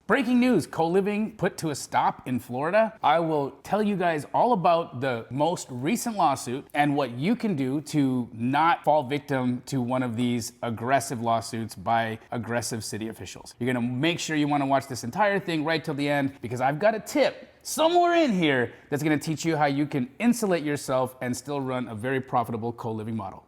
Breaking news, co-living put to a stop in Florida. I will tell you guys all about the most recent lawsuit and what you can do to not fall victim to one of these aggressive lawsuits by aggressive city officials. You're gonna make sure you wanna watch this entire thing right till the end because I've got a tip somewhere in here that's gonna teach you how you can insulate yourself and still run a very profitable co-living model.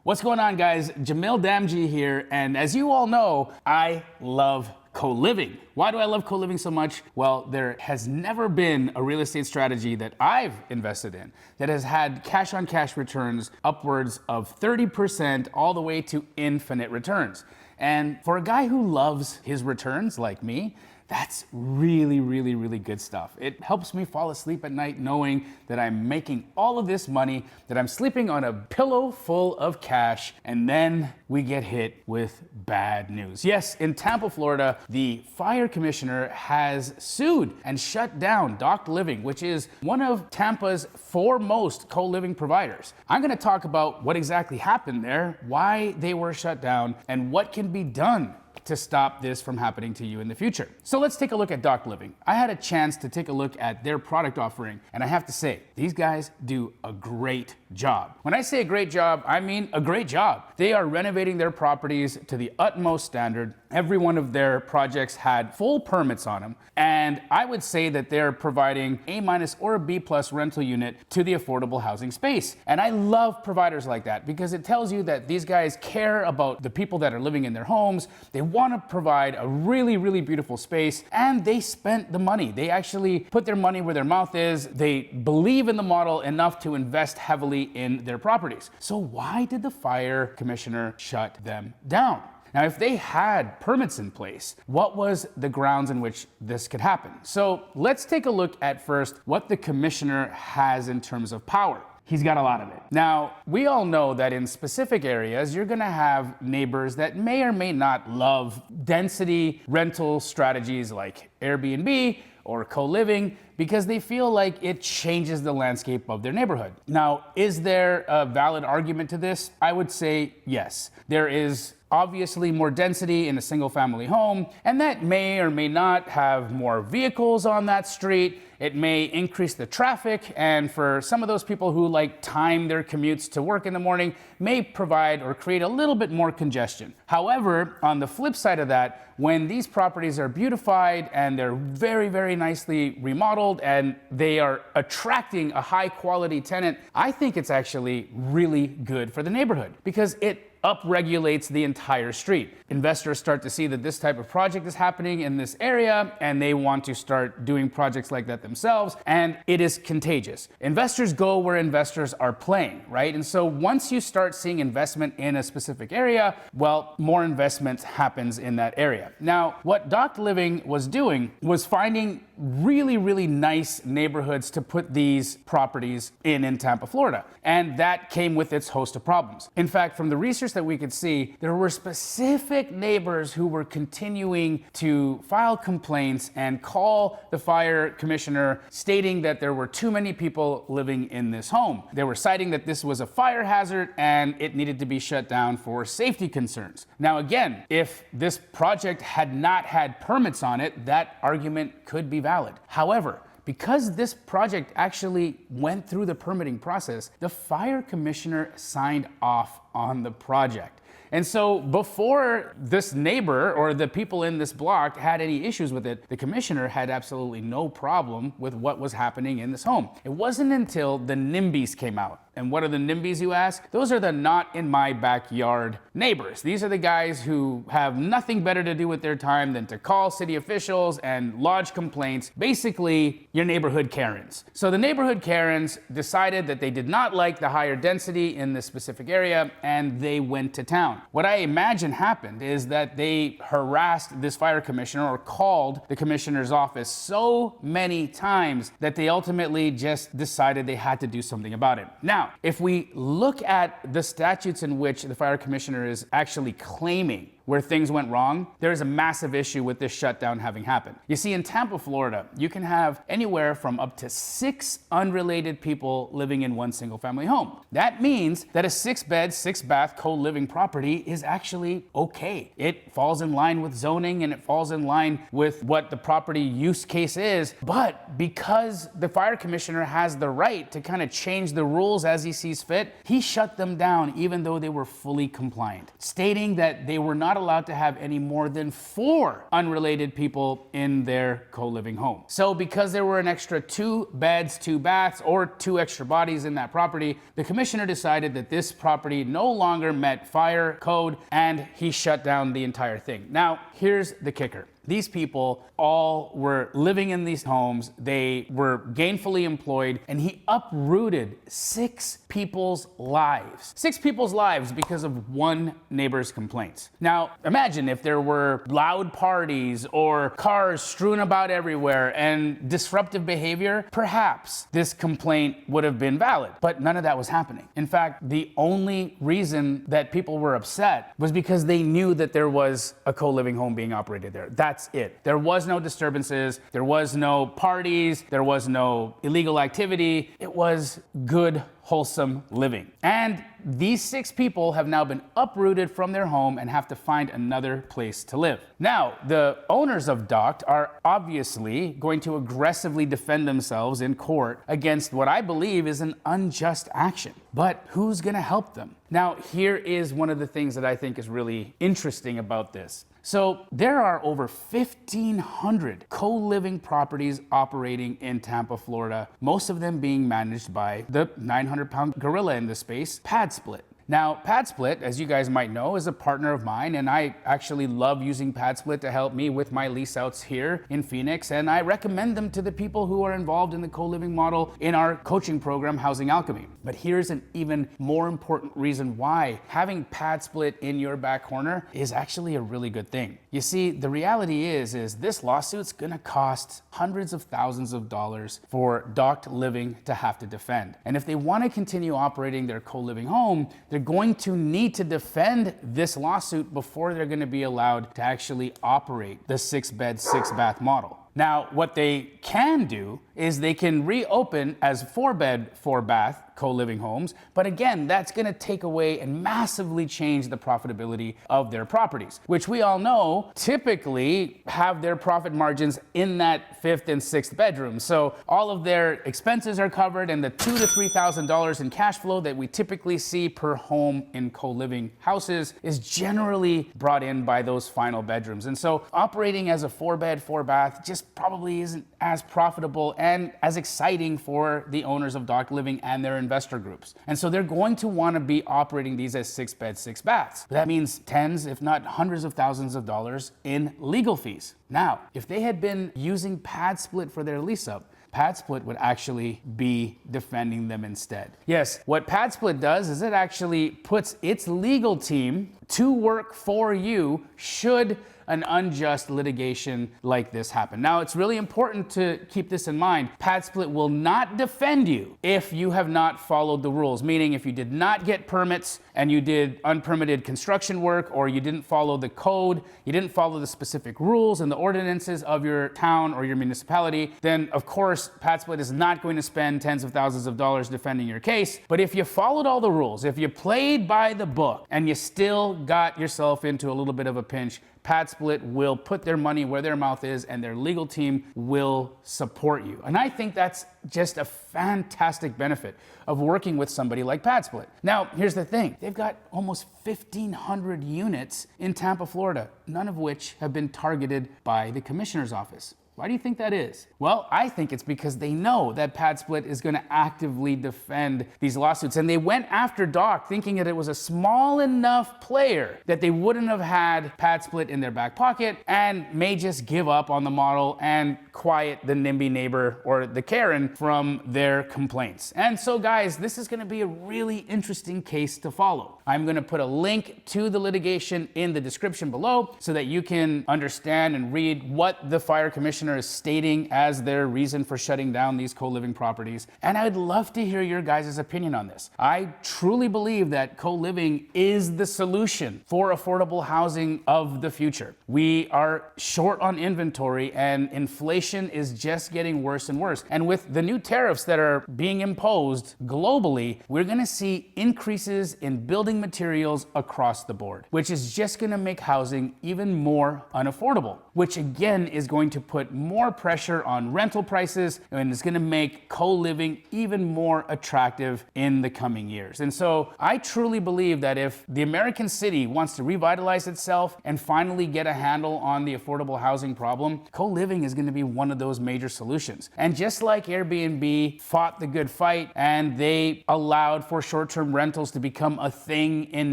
What's going on, guys? Jamil Damji here, and as you all know, I love co-living. Why do I love co-living so much? Well, there has never been a real estate strategy that I've invested in that has had cash-on-cash returns upwards of 30% all the way to infinite returns. And for a guy who loves his returns like me, that's really, really, really good stuff. It helps me fall asleep at night knowing that I'm making all of this money, that I'm sleeping on a pillow full of cash, and then we get hit with bad news. Yes, in Tampa, Florida, the fire commissioner has sued and shut down Dock Living, which is one of Tampa's foremost co-living providers. I'm gonna talk about what exactly happened there, why they were shut down, and what can be done to stop this from happening to you in the future. So let's take a look at Dock Living. I had a chance to take a look at their product offering, and I have to say, these guys do a great job. When I say a great job, I mean a great job. They are renovating their properties to the utmost standard. Every one of their projects had full permits on them, and I would say that they're providing A- or a B+ rental unit to the affordable housing space. And I love providers like that because it tells you that these guys care about the people that are living in their homes. They want to provide a really, really beautiful space, and they spent the money. They actually put their money where their mouth is. They believe in the model enough to invest heavily in their properties. So why did the fire commissioner shut them down? Now, if they had permits in place, what was the grounds in which this could happen? So let's take a look at first what the commissioner has in terms of power. He's got a lot of it. Now, we all know that in specific areas, you're gonna have neighbors that may or may not love density rental strategies like Airbnb or co-living because they feel like it changes the landscape of their neighborhood. Now, is there a valid argument to this? I would say yes. There is obviously more density in a single family home, and that may or may not have more vehicles on that street. It may increase the traffic, and for some of those people who like time their commutes to work in the morning, may provide or create a little bit more congestion. However, on the flip side of that, when these properties are beautified and they're very, very nicely remodeled and they are attracting a high quality tenant, I think it's actually really good for the neighborhood because it upregulates the entire street. Investors start to see that this type of project is happening in this area and they want to start doing projects like that themselves, and it is contagious. Investors go where investors are playing, right? And so once you start seeing investment in a specific area, well, more investment happens in that area. Now, what Dock Living was doing was finding really, really nice neighborhoods to put these properties in Tampa, Florida. And that came with its host of problems. In fact, from the research that we could see, there were specific neighbors who were continuing to file complaints and call the fire commissioner stating that there were too many people living in this home. They were citing that this was a fire hazard and it needed to be shut down for safety concerns. Now again, if this project had not had permits on it, that argument could be valid. However, because this project actually went through the permitting process, the fire commissioner signed off on the project. And so before this neighbor or the people in this block had any issues with it, the commissioner had absolutely no problem with what was happening in this home. It wasn't until the NIMBYs came out. And what are the NIMBYs, you ask? Those are the not in my backyard neighbors. These are the guys who have nothing better to do with their time than to call city officials and lodge complaints. Basically, your neighborhood Karens. So the neighborhood Karens decided that they did not like the higher density in this specific area, and they went to town. What I imagine happened is that they harassed this fire commissioner or called the commissioner's office so many times that they ultimately just decided they had to do something about it. Now, if we look at the statutes in which the fire commissioner is actually claiming where things went wrong, there is a massive issue with this shutdown having happened. You see, in Tampa, Florida, you can have anywhere from up to 6 unrelated people living in one single family home. That means that a 6-bed, 6-bath co-living property is actually okay. It falls in line with zoning and it falls in line with what the property use case is. But because the fire commissioner has the right to kind of change the rules as he sees fit, he shut them down even though they were fully compliant, stating that they were not allowed to have any more than 4 unrelated people in their co-living home. So because there were an extra 2 beds, 2 baths, or 2 extra bodies in that property, the commissioner decided that this property no longer met fire code and he shut down the entire thing. Now, here's the kicker. These people all were living in these homes, they were gainfully employed, and he uprooted 6 people's lives. 6 people's lives because of one neighbor's complaints. Now, imagine if there were loud parties or cars strewn about everywhere and disruptive behavior, perhaps this complaint would have been valid, but none of that was happening. In fact, the only reason that people were upset was because they knew that there was a co-living home being operated there. That's it. There was no disturbances, there was no parties, there was no illegal activity. It was good, wholesome living. And these 6 people have now been uprooted from their home and have to find another place to live. Now, the owners of Docked are obviously going to aggressively defend themselves in court against what I believe is an unjust action. But who's going to help them? Now, here is one of the things that I think is really interesting about this. So there are over 1,500 co-living properties operating in Tampa, Florida, most of them being managed by the 900-pound gorilla in the space, PadSplit. Now, PadSplit, as you guys might know, is a partner of mine, and I actually love using PadSplit to help me with my lease outs here in Phoenix, and I recommend them to the people who are involved in the co-living model in our coaching program, Housing Alchemy. But here's an even more important reason why having PadSplit in your back corner is actually a really good thing. You see, the reality is this lawsuit's gonna cost hundreds of thousands of dollars for Docked Living to have to defend. And if they wanna continue operating their co-living home, they're going to need to defend this lawsuit before they're going to be allowed to actually operate the 6-bed, 6-bath model. Now, what they can do is they can reopen as 4-bed, 4-bath co-living homes, but again, that's going to take away and massively change the profitability of their properties, which we all know typically have their profit margins in that 5th and 6th bedroom. So all of their expenses are covered, and the $2,000 to $3,000 in cash flow that we typically see per home in co-living houses is generally brought in by those final bedrooms. And so operating as a 4-bed, 4-bath just probably isn't as profitable and as exciting for the owners of Docked Living and their investor groups. And so they're going to want to be operating these as 6-bed, 6-baths. That means tens, if not hundreds of thousands of dollars in legal fees. Now, if they had been using PadSplit for their lease up, PadSplit would actually be defending them instead. Yes, what PadSplit does is it actually puts its legal team to work for you should an unjust litigation like this happen. Now, it's really important to keep this in mind. PadSplit will not defend you if you have not followed the rules, meaning if you did not get permits and you did unpermitted construction work, or you didn't follow the code, you didn't follow the specific rules and the ordinances of your town or your municipality, then of course PadSplit is not going to spend tens of thousands of dollars defending your case. But if you followed all the rules, if you played by the book and you still got yourself into a little bit of a pinch, PadSplit will put their money where their mouth is and their legal team will support you. And I think that's just a fantastic benefit of working with somebody like PadSplit. Now, here's the thing. They've got almost 1,500 units in Tampa, Florida, none of which have been targeted by the commissioner's office. Why do you think that is? Well, I think it's because they know that PadSplit is going to actively defend these lawsuits. And they went after Dock thinking that it was a small enough player that they wouldn't have had PadSplit in their back pocket and may just give up on the model and quiet the NIMBY neighbor or the Karen from their complaints. And so guys, this is going to be a really interesting case to follow. I'm going to put a link to the litigation in the description below so that you can understand and read what the fire commission commissioner is stating as their reason for shutting down these co-living properties. And I'd love to hear your guys' opinion on this. I truly believe that co-living is the solution for affordable housing of the future. We are short on inventory and inflation is just getting worse and worse. And with the new tariffs that are being imposed globally, we're gonna see increases in building materials across the board, which is just gonna make housing even more unaffordable, which again is going to put more pressure on rental prices and is gonna make co-living even more attractive in the coming years. And so I truly believe that if the American city wants to revitalize itself and finally get a handle on the affordable housing problem, co-living is gonna be one of those major solutions. And just like Airbnb fought the good fight and they allowed for short-term rentals to become a thing in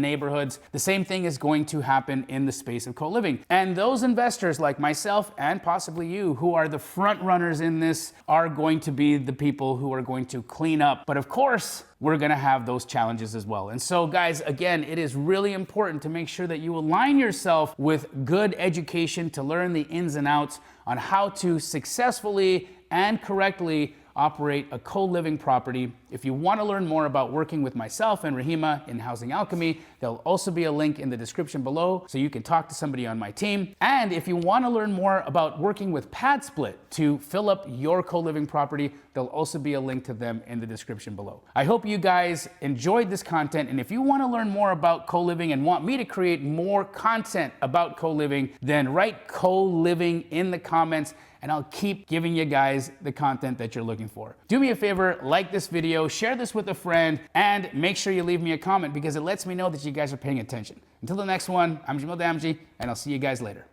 neighborhoods, the same thing is going to happen in the space of co-living. And those investors like myself and possibly you who are the front runners in this are going to be the people who are going to clean up. But of course, we're gonna have those challenges as well. And so guys, again, it is really important to make sure that you align yourself with good education to learn the ins and outs on how to successfully and correctly operate a co-living property. If you want to learn more about working with myself and Rahima in Housing Alchemy, there'll also be a link in the description below so you can talk to somebody on my team. And if you want to learn more about working with PadSplit to fill up your co-living property, there'll also be a link to them in the description below. I hope you guys enjoyed this content, and if you want to learn more about co-living and want me to create more content about co-living, then write co-living in the comments and I'll keep giving you guys the content that you're looking for. Do me a favor, like this video, share this with a friend, and make sure you leave me a comment because it lets me know that you guys are paying attention. Until the next one, I'm Jamil Damji, and I'll see you guys later.